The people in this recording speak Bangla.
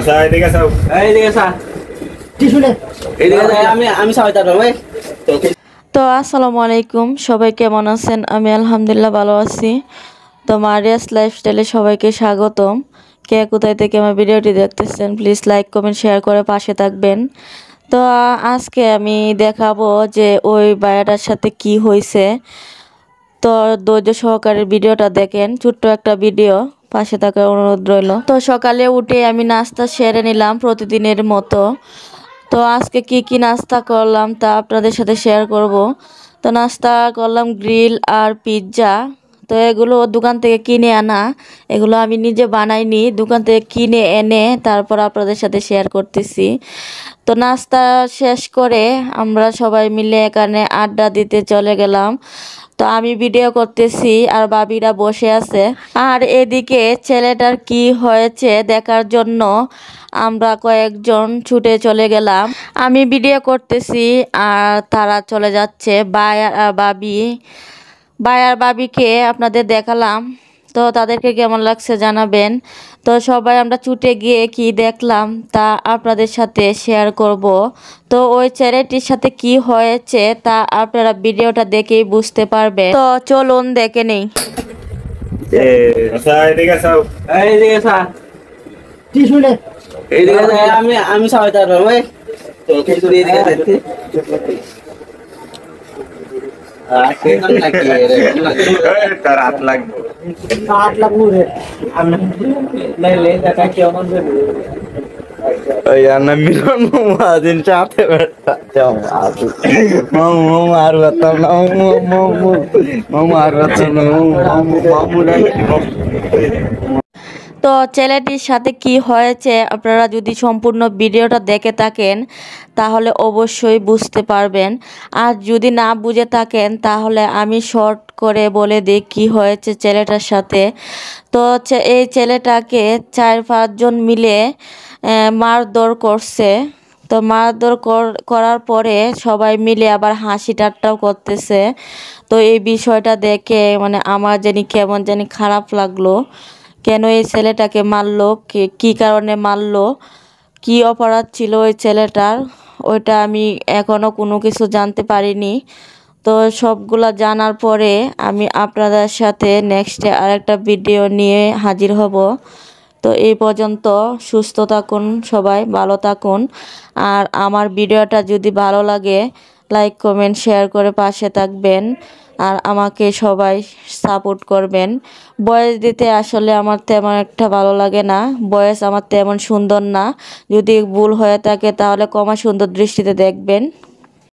আচ্ছা এদিকে আসো এইদিকে আসা টিস্যু নে এইদিকে আমি সবাই তার ভাই তো আসসালামু আলাইকুম, সবাই কেমন আছেন? আমি আলহামদুলিল্লাহ ভালো আছি। তো মারিয়াস লাইফস্টাইলে সবাইকে স্বাগতম। কে কোথায় থেকে আমার ভিডিওটি দেখতেছেন প্লিজ লাইক কমেন্ট শেয়ার করে পাশে থাকবেন। তো আজকে আমি দেখাবো যে ওই বায়াটার সাথে কি হয়েছে। তো ধৈর্য সহকারে ভিডিওটা দেখেন, ছোট্ট একটা ভিডিও, পাশে থাকার অনুরোধ রইল। তো সকালে উঠে আমি নাস্তা সেরে নিলাম প্রতিদিনের মতো। তো আজকে কি নাস্তা করলাম তা আপনাদের সাথে শেয়ার করব। তো নাস্তা করলাম গ্রিল আর পিৎজা। তো এগুলো দোকান থেকে কিনে আনা, এগুলো আমি নিজে বানাইনি, দোকান থেকে কিনে এনে তারপর আপনাদের সাথে শেয়ার করতেছি। তো নাস্তা শেষ করে আমরা সবাই মিলে এখানে আড্ডা দিতে চলে গেলাম। তো আমি ভিডিও করতেছি আর বাবিরা বসে আছে। আর এদিকে ছেলেটার কি হয়েছে দেখার জন্য আমরা কয়েকজন ছুটে চলে গেলাম। আমি ভিডিও করতেছি আর তারা চলে যাচ্ছে। ভাই আর বাবিকে আপনাদের দেখালাম। তো তাদেরকে কেমন লাগছে জানাবেন। তো সবাই আমরা ছুটে গিয়ে কি দেখলাম তা আপনাদের সাথে শেয়ার করব। তো ওই ছেলেটির সাথে কি হয়েছে তা আপনারা ভিডিওটা দেখেই বুঝতে পারবেন। তো চলুন দেখে নেই। আচ্ছা এদিকে আসো এইদিকে আসা টিস্যু নে এইদিকে আমি সবাই তার ভাই তো কিছু এইদিকে আসতে তার হাত লাগবে 8 লাখ মুরে আমি ले দেখা কেমন Ya na miron mo din chate berta jam atu mau maru atam mau maru atam mau তো ছেলেটির সাথে কি হয়েছে আপনারা যদি সম্পূর্ণ ভিডিওটা দেখে থাকেন তাহলে অবশ্যই বুঝতে পারবেন। আর যদি না বুঝে থাকেন তাহলে আমি শর্ট করে বলে দিই কি হয়েছে ছেলেটার সাথে। তো এই ছেলেটাকে 4-5 জন মিলে মারধর করছে। তো মারধর করার পরে সবাই মিলে আবার হাসি ঠাট্টাও করতেছে। তো এই বিষয়টা দেখে মানে আমার জানি কেমন জানি খারাপ লাগলো। কেন এই ছেলেটাকে মারলো, কি কারণে মারলো, কি অপরাধ ছিল ওই ছেলেটার, ওইটা আমি এখনো কোনো কিছু জানতে পারিনি। তো সবগুলা জানার পরে আমি আপনাদের সাথে নেক্সটে আরেকটা ভিডিও নিয়ে হাজির হব। তো এই পর্যন্ত সুস্থ থাকুন, সবাই ভালো থাকুন। আর আমার ভিডিওটা যদি ভালো লাগে লাইক কমেন্ট শেয়ার করে পাশে থাকবেন। আর আমাকে সবাই সাপোর্ট করবেন। ভয়েস দিতে আসলে আমার তেমন একটা ভালো লাগে না, ভয়েস আমার তেমন সুন্দর না। যদি ভুল হয়ে থাকে তাহলে ক্ষমা সুন্দর দৃষ্টিতে দেখবেন।